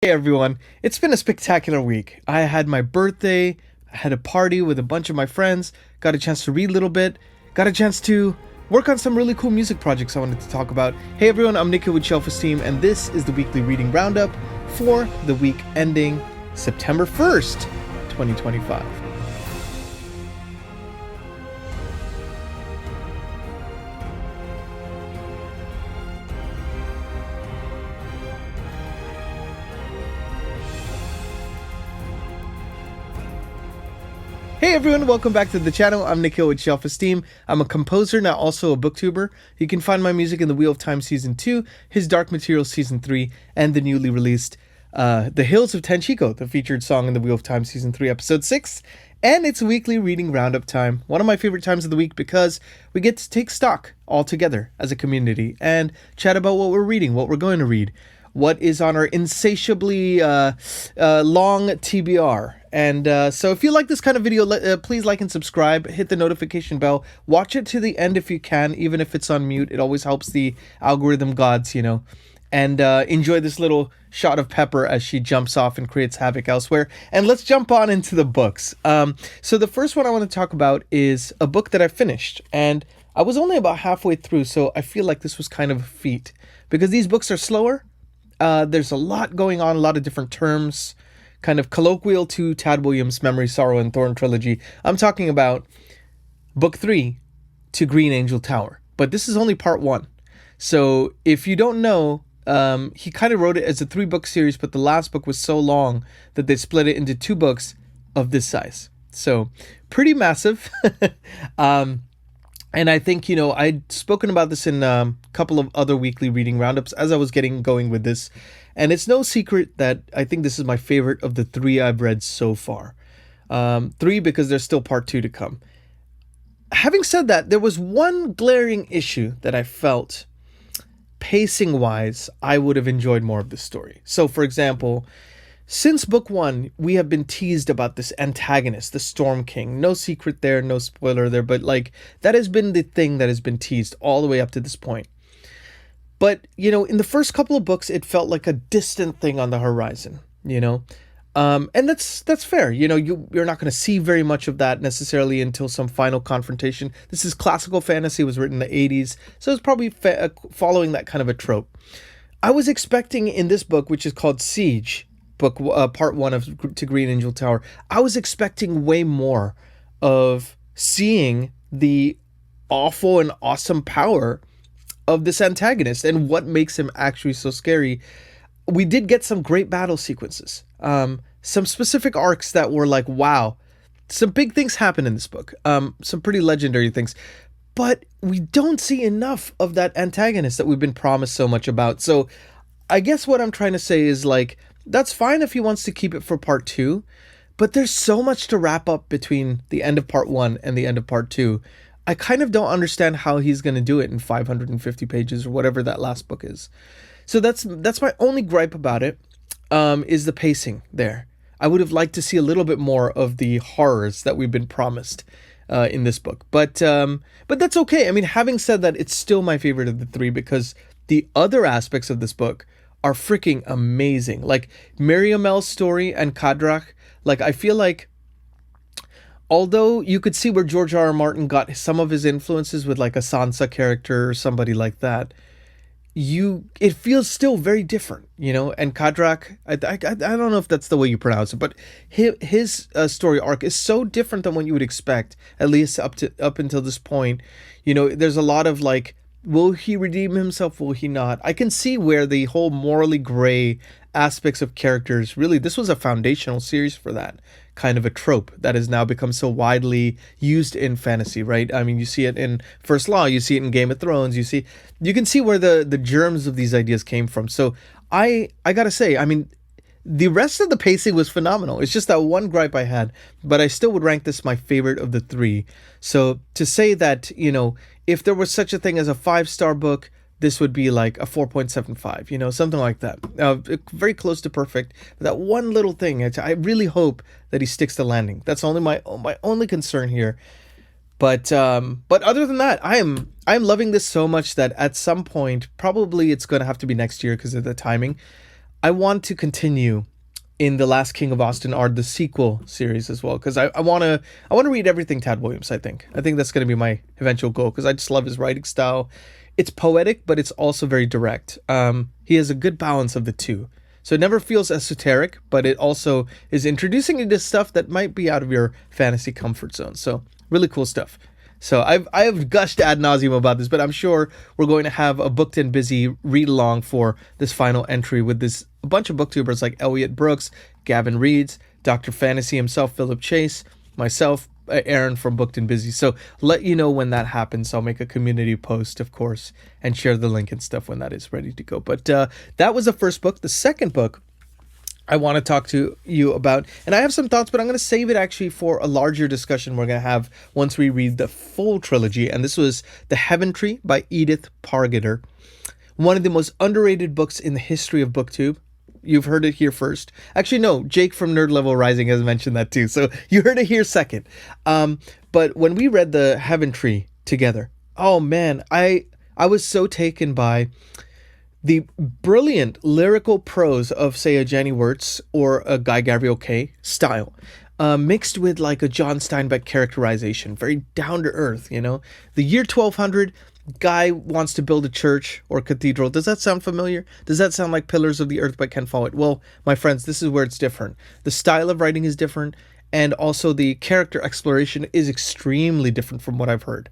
Hey everyone, it's been a spectacular week. I had my birthday, I had a party with a bunch of my friends, got a chance to read a little bit, got a chance to work on some really cool music projects I wanted to talk about. Hey everyone, I'm Nikhil with Shelf Esteem, and this is the Weekly Reading Roundup for the week ending September 1st, 2025. Hey everyone, welcome back to the channel. I'm Nikhil with Shelf Esteem. I'm a composer, now also a booktuber. You can find my music in The Wheel of Time Season 2, His Dark Materials Season 3, and the newly released The Hills of Tenchiko, the featured song in The Wheel of Time Season 3, Episode 6. And it's weekly reading roundup time, one of my favorite times of the week because we get to take stock all together as a community and chat about what we're reading, what we're going to read, what is on our insatiably long TBR. And so if you like this kind of video, please like and subscribe, hit the notification bell, watch it to the end if you can, even if it's on mute. It always helps the algorithm gods, and enjoy this little shot of Pepper as she jumps off and creates havoc elsewhere. And let's jump on into the books. So the first one I want to talk about is a book that I finished, and I was only about halfway through, so I feel like this was kind of a feat because these books are slower. There's a lot going on, a lot of different terms, kind of colloquial to Tad Williams' Memory, Sorrow, and Thorn trilogy. I'm talking about Book 3 to Green Angel Tower, but this is only part 1. So if you don't know, he kind of wrote it as a 3-book series, but the last book was so long that they split it into 2 books of this size. So pretty massive. And I think, I'd spoken about this in a couple of other weekly reading roundups as I was getting going with this. And it's no secret that I think this is my favorite of the 3 I've read so far. 3 because there's still part 2 to come. Having said that, there was one glaring issue that I felt pacing-wise I would have enjoyed more of the story. So, for example, since book 1, we have been teased about this antagonist, the Storm King. No secret there, no spoiler there, but that has been the thing that has been teased all the way up to this point. But, in the first couple of books, it felt like a distant thing on the horizon, and that's fair. You're not going to see very much of that necessarily until some final confrontation. This is classical fantasy, was written in the 80s, so it's probably following that kind of a trope. I was expecting in this book, which is called Siege, part 1 of To Green Angel Tower, I was expecting way more of seeing the awful and awesome power of this antagonist and what makes him actually so scary. We did get some great battle sequences, some specific arcs that were like, wow, some big things happen in this book, some pretty legendary things, but we don't see enough of that antagonist that we've been promised so much about. So I guess what I'm trying to say is that's fine if he wants to keep it for part 2, but there's so much to wrap up between the end of part 1 and the end of part 2. I kind of don't understand how he's going to do it in 550 pages or whatever that last book is. So that's my only gripe about it, is the pacing there. I would have liked to see a little bit more of the horrors that we've been promised in this book. But that's okay. I mean, having said that, it's still my favorite of the 3 because the other aspects of this book are freaking amazing. Like Miriamel's story and Kadrak, I feel like although you could see where George R. R. Martin got some of his influences with a Sansa character or somebody like that, it feels still very different, and Kadrak, I don't know if that's the way you pronounce it, but his story arc is so different than what you would expect, at least up until this point. There's a lot of will he redeem himself? Will he not? I can see where the whole morally gray aspects of characters, really, this was a foundational series for that kind of a trope that has now become so widely used in fantasy, right? I mean, you see it in First Law, you see it in Game of Thrones, you can see where the germs of these ideas came from. So I gotta say, I mean, the rest of the pacing was phenomenal. It's just that one gripe I had, but I still would rank this my favorite of the 3. So to say that, if there was such a thing as a 5-star book, this would be a 4.75, something like that. Very close to perfect. But that one little thing, I really hope that he sticks to landing. That's only my only concern here. But other than that, I'm loving this so much that at some point, probably it's going to have to be next year because of the timing, I want to continue in The Last King of Austin Ard, the sequel series as well, because I want to read everything Tad Williams. I think that's going to be my eventual goal, because I just love his writing style. It's poetic, but it's also very direct. He has a good balance of the two, so it never feels esoteric, but it also is introducing you to stuff that might be out of your fantasy comfort zone. So really cool stuff. So I've gushed ad nauseum about this, but I'm sure we're going to have a Booked and Busy read along for this final entry with a bunch of booktubers like Elliot Brooks, Gavin Reeds, Dr. Fantasy himself, Philip Chase, myself, Aaron from Booked and Busy. So let you know when that happens. I'll make a community post, of course, and share the link and stuff when that is ready to go. But that was the first book. The second book I want to talk to you about, and I have some thoughts, but I'm going to save it actually for a larger discussion we're going to have once we read the full trilogy. And this was The Heaven Tree by Edith Pargeter, one of the most underrated books in the history of BookTube. You've heard it here first. Actually, no, Jake from Nerd Level Rising has mentioned that too, so you heard it here second. But when we read The Heaven Tree together, oh man, I was so taken by the brilliant lyrical prose of, say, a Jenny Wirtz or a Guy Gabriel Kay style, mixed with like a John Steinbeck characterization, very down to earth, you know. The year 1200, Guy wants to build a church or cathedral. Does that sound familiar? Does that sound like Pillars of the Earth by Ken Follett? Well, my friends, this is where it's different. The style of writing is different, and also the character exploration is extremely different from what I've heard.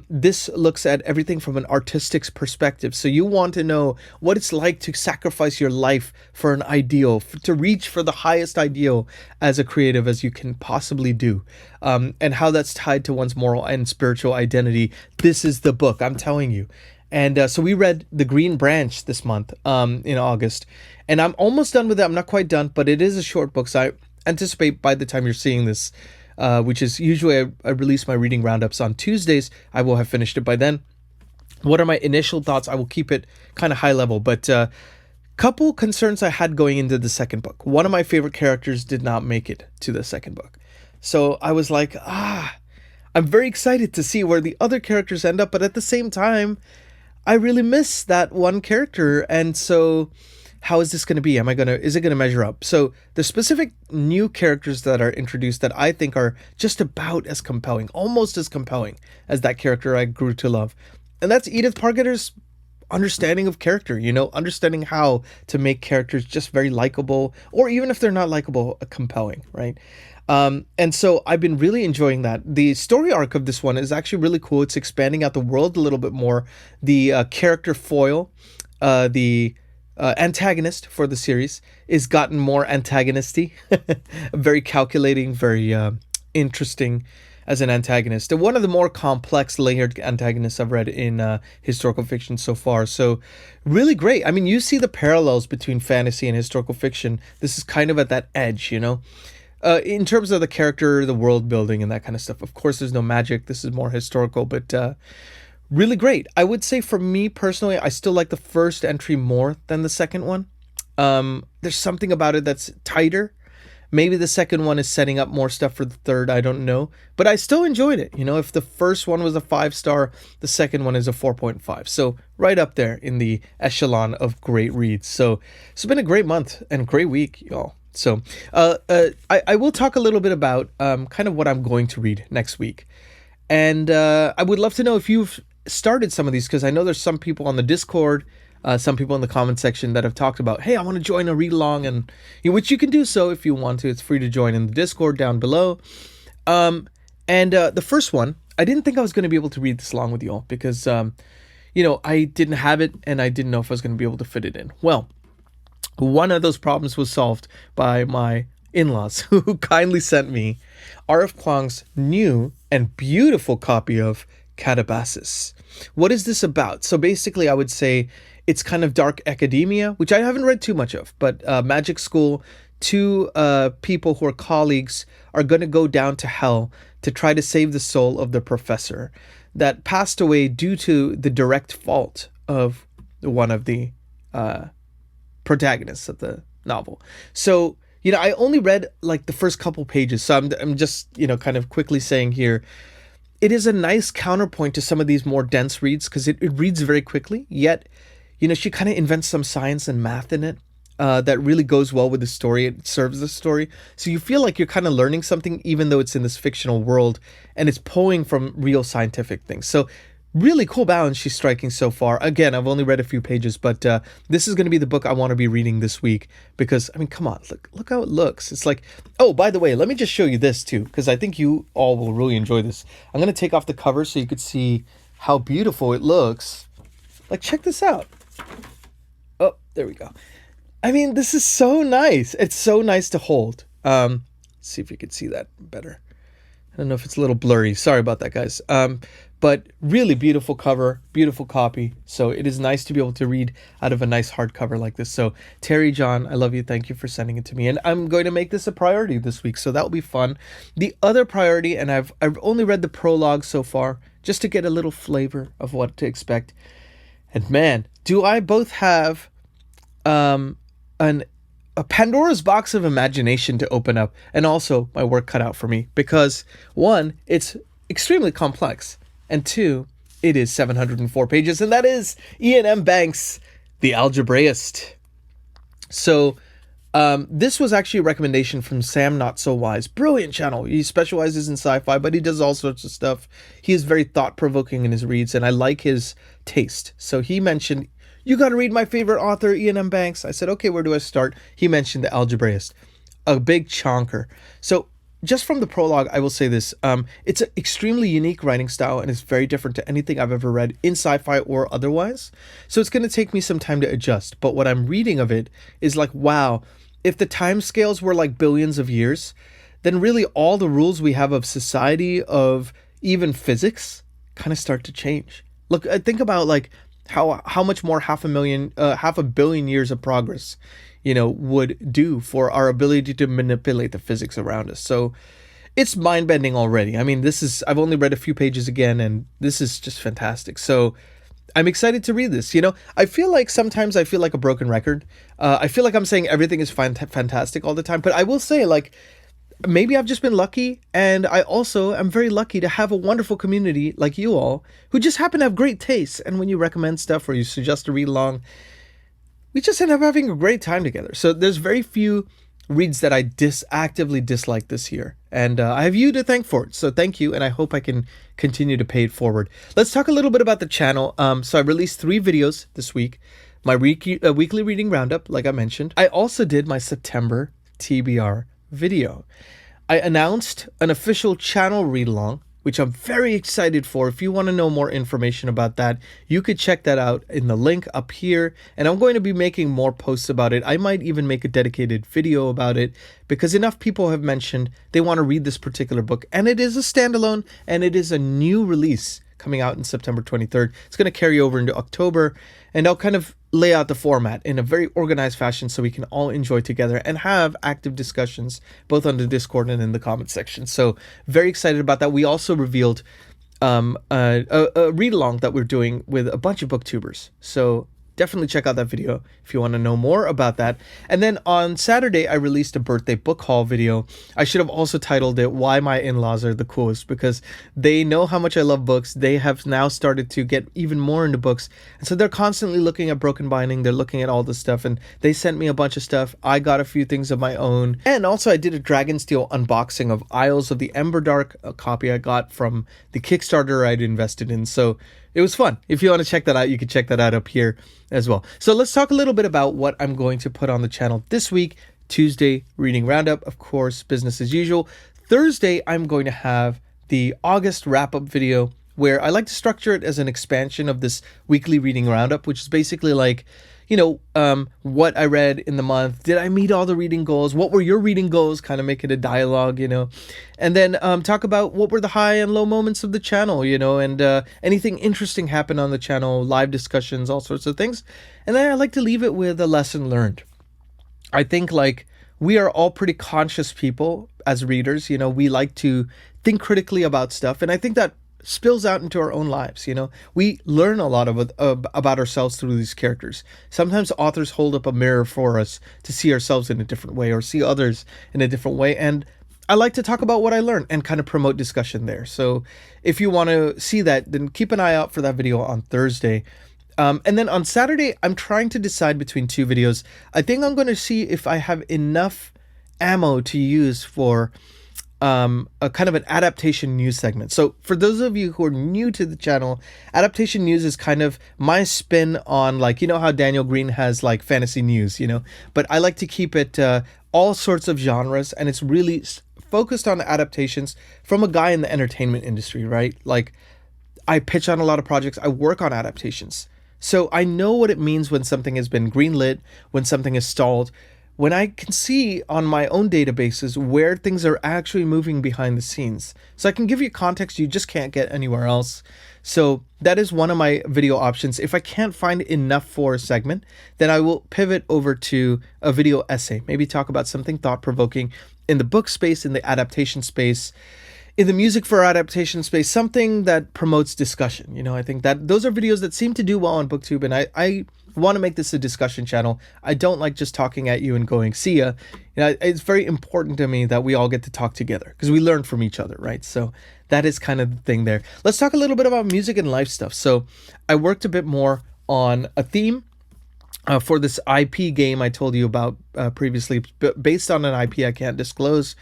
This looks at everything from an artistic perspective. So you want to know what it's like to sacrifice your life for an ideal, to reach for the highest ideal as a creative as you can possibly do, and how that's tied to one's moral and spiritual identity. This is the book, I'm telling you. And so we read The Green Branch this month, in August, and I'm almost done with it. I'm not quite done, but it is a short book, so I anticipate by the time you're seeing this, which is usually I release my reading roundups on Tuesdays, I will have finished it by then. What are my initial thoughts? I will keep it kind of high level, but couple concerns I had going into the second book. One of my favorite characters did not make it to the second book. So I was like, I'm very excited to see where the other characters end up, but at the same time, I really miss that one character, and so how is this going to be? Is it going to measure up? So the specific new characters that are introduced that I think are just about as compelling, almost as compelling as that character I grew to love. And that's Edith Pargeter's understanding of character, understanding how to make characters just very likable, or even if they're not likable, compelling, right? And so I've been really enjoying that. The story arc of this one is actually really cool. It's expanding out the world a little bit more. The character foil, the antagonist for the series, is gotten more antagonisty, very calculating, very interesting as an antagonist, and one of the more complex layered antagonists I've read in historical fiction so far. So really great. I mean, you see the parallels between fantasy and historical fiction. This is kind of at that edge, in terms of the character, the world building, and that kind of stuff. Of course, there's no magic. This is more historical, but really great. I would say for me personally, I still like the first entry more than the second one. There's something about it that's tighter. Maybe the second one is setting up more stuff for the third. I don't know. But I still enjoyed it. If the first one was a 5-star, the second one is a 4.5. So right up there in the echelon of great reads. So it's been a great month and a great week, y'all. So I will talk a little bit about kind of what I'm going to read next week. And I would love to know if you've started some of these, because I know there's some people on the Discord, some people in the comment section that have talked about, hey, I want to join a read along, and which you can do so if you want to. It's free to join in the Discord down below. And the first one, I didn't think I was going to be able to read this along with you all because, I didn't have it and I didn't know if I was going to be able to fit it in. Well, one of those problems was solved by my in-laws who kindly sent me R.F. Kuang's new and beautiful copy of Catabasis. What is this about? So basically, I would say it's kind of dark academia, which I haven't read too much of, but magic school, two people who are colleagues are going to go down to hell to try to save the soul of the professor that passed away due to the direct fault of one of the protagonists of the novel. So, I only read like the first couple pages, so I'm just, kind of quickly saying here, it is a nice counterpoint to some of these more dense reads because it reads very quickly, yet, she kind of invents some science and math in it. that really goes well with the story. It serves the story. So you feel like you're kind of learning something, even though it's in this fictional world and it's pulling from real scientific things. So really cool balance she's striking so far. Again, I've only read a few pages, but this is going to be the book I want to be reading this week because, I mean, come on, look how it looks. It's like, oh, by the way, let me just show you this too, because I think you all will really enjoy this. I'm going to take off the cover so you could see how beautiful it looks. Like, check this out. Oh, there we go. I mean, this is so nice. It's so nice to hold. Let's see if you can see that better. I don't know if it's a little blurry. Sorry about that, guys. But really beautiful cover, beautiful copy. So it is nice to be able to read out of a nice hardcover like this. So Terry John, I love you. Thank you for sending it to me. And I'm going to make this a priority this week. So that will be fun. The other priority, and I've only read the prologue so far, just to get a little flavor of what to expect. And man, do I both have a Pandora's box of imagination to open up, and also my work cut out for me, because one, it's extremely complex, and two, it is 704 pages, and that is Iain M. Banks' The Algebraist. So this was actually a recommendation from Sam Not So Wise. Brilliant channel. He specializes in sci-fi, but he does all sorts of stuff. He is very thought-provoking in his reads, and I like his taste. So he mentioned, you got to read my favorite author, Iain M. Banks. I said, okay, where do I start? He mentioned The Algebraist, a big chonker. So just from the prologue, I will say this. It's an extremely unique writing style, and it's very different to anything I've ever read in sci-fi or otherwise. So it's going to take me some time to adjust. But what I'm reading of it is like, wow, if the time scales were like billions of years, then really all the rules we have of society, of even physics, kind of start to change. Look, think about like how much more half a billion years of progress, would do for our ability to manipulate the physics around us. So it's mind-bending already. I mean, I've only read a few pages again, and this is just fantastic. So I'm excited to read this. I feel like sometimes I feel like a broken record. I feel like I'm saying everything is fantastic all the time, but I will say, like, maybe I've just been lucky, and I also am very lucky to have a wonderful community like you all who just happen to have great tastes. And when you recommend stuff or you suggest a read along, we just end up having a great time together. So there's very few reads that I actively dislike this year, and I have you to thank for it. So thank you, and I hope I can continue to pay it forward. Let's talk a little bit about the channel. So I released 3 videos this week. My weekly reading roundup, like I mentioned. I also did my September TBR video. I announced an official channel read along, which I'm very excited for. If you want to know more information about that, you could check that out in the link up here. And I'm going to be making more posts about it. I might even make a dedicated video about it, because enough people have mentioned they want to read this particular book. And it is a standalone, and it is a new release coming out in September 23rd. It's going to carry over into October, and I'll kind of lay out the format in a very organized fashion so we can all enjoy together and have active discussions both on the Discord and in the comment section. So very excited about that. We also revealed a read along that we're doing with a bunch of booktubers. So definitely check out that video if you want to know more about that. And then on Saturday, I released a birthday book haul video. I should have also titled it Why My In-Laws Are the Coolest, because they know how much I love books. They have now started to get even more into books. And so they're constantly looking at Broken Binding. They're looking at all this stuff, and they sent me a bunch of stuff. I got a few things of my own. And also I did a Dragonsteel unboxing of Isles of the Emberdark, a copy I got from the Kickstarter I'd invested in. So it was fun. If you want to check that out, you can check that out up here as well. So let's talk a little bit about what I'm going to put on the channel this week. Tuesday, reading roundup, of course, business as usual. Thursday, I'm going to have the August wrap-up video, where I like to structure it as an expansion of this weekly reading roundup, which is basically like, what I read in the month. Did I meet all the reading goals? What were your reading goals? Kind of make it a dialogue, and then talk about what were the high and low moments of the channel, and anything interesting happened on the channel, live discussions, all sorts of things. And then I like to leave it with a lesson learned. I think like we are all pretty conscious people as readers, we like to think critically about stuff. And I think that spills out into our own lives. We learn a lot about ourselves through these characters. Sometimes authors hold up a mirror for us to see ourselves in a different way, or see others in a different way. And I like to talk about what I learned and kind of promote discussion there. So if you want to see that, then keep an eye out for that video on Thursday. And then on Saturday, I'm trying to decide between two videos. I think I'm going to see if I have enough ammo to use for a kind of an adaptation news segment. So for those of you who are new to the channel, adaptation news is kind of my spin on, like, you know how Daniel Green has like fantasy news, you know, but I like to keep it all sorts of genres, and it's really focused on adaptations from a guy in the entertainment industry, right? Like, I pitch on a lot of projects, I work on adaptations. So I know what it means when something has been greenlit, when something is stalled, when I can see on my own databases where things are actually moving behind the scenes. So I can give you context you just can't get anywhere else. So that is one of my video options. If I can't find enough for a segment, then I will pivot over to a video essay, maybe talk about something thought-provoking in the book space, in the adaptation space, in the music for adaptation space, something that promotes discussion. You know, I think that those are videos that seem to do well on BookTube, and I want to make this a discussion channel. I don't like just talking at you and going, see ya. You know, it's very important to me that we all get to talk together because we learn from each other, right? So that is kind of the thing there. Let's talk a little bit about music and life stuff. So I worked a bit more on a theme for this IP game I told you about previously, based on an IP I can't disclose.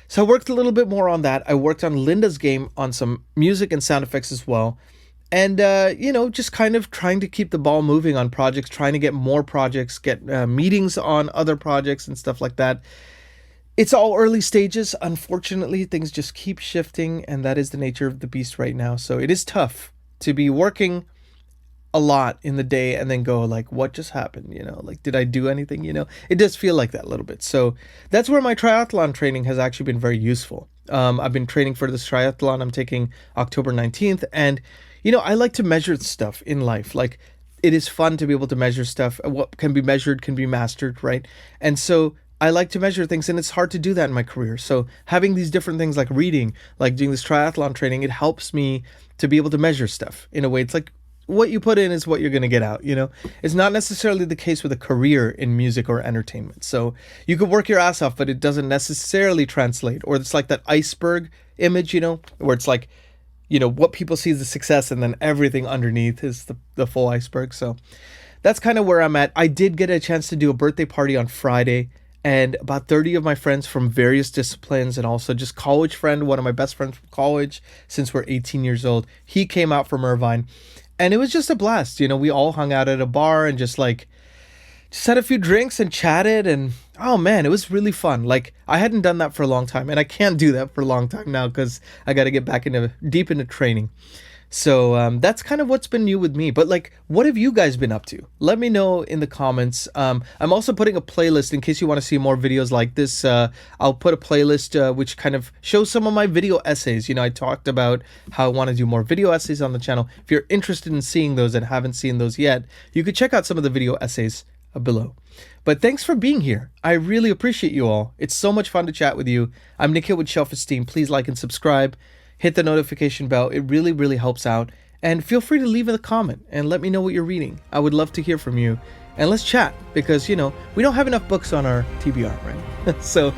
So I worked a little bit more on that. I worked on Linda's game on some music and sound effects as well. And, you know, just kind of trying to keep the ball moving on projects, trying to get more projects, get meetings on other projects and stuff like that. It's all early stages. Unfortunately, things just keep shifting, and that is the nature of the beast right now. So it is tough to be working a lot in the day and then go like, what just happened? You know, like, did I do anything? You know, it does feel like that a little bit. So that's where my triathlon training has actually been very useful. I've been training for this triathlon I'm taking October 19th. And, you know, I like to measure stuff in life. Like, it is fun to be able to measure stuff. What can be measured can be mastered, right? And so I like to measure things, and it's hard to do that in my career. So having these different things like reading, like doing this triathlon training, it helps me to be able to measure stuff in a way. It's like, what you put in is what you're going to get out, you know? It's not necessarily the case with a career in music or entertainment. So you could work your ass off, but it doesn't necessarily translate. Or it's like that iceberg image, you know, where it's like, you know, what people see as the success, and then everything underneath is the full iceberg. So that's kind of where I'm at. I did get a chance to do a birthday party on Friday, and about 30 of my friends from various disciplines, and also just college friend, one of my best friends from college since we're 18 years old, he came out from Irvine. And it was just a blast. You know, we all hung out at a bar and just had a few drinks and chatted. And oh man, it was really fun. Like, I hadn't done that for a long time, and I can't do that for a long time now because I got to get back deep into training. So that's kind of what's been new with me. But like, what have you guys been up to? Let me know in the comments. I'm also putting a playlist in case you want to see more videos like this. I'll put a playlist which kind of shows some of my video essays. You know, I talked about how I want to do more video essays on the channel. If you're interested in seeing those and haven't seen those yet, you could check out some of the video essays below. But thanks for being here. I really appreciate you all. It's so much fun to chat with you. I'm Nikhil with Shelf Esteem. Please like and subscribe. Hit the notification bell. It really, really helps out. And feel free to leave a comment and let me know what you're reading. I would love to hear from you. And let's chat, because, you know, we don't have enough books on our TBR, right? So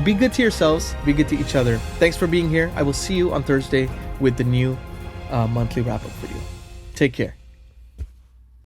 be good to yourselves. Be good to each other. Thanks for being here. I will see you on Thursday with the new monthly wrap-up video. Take care.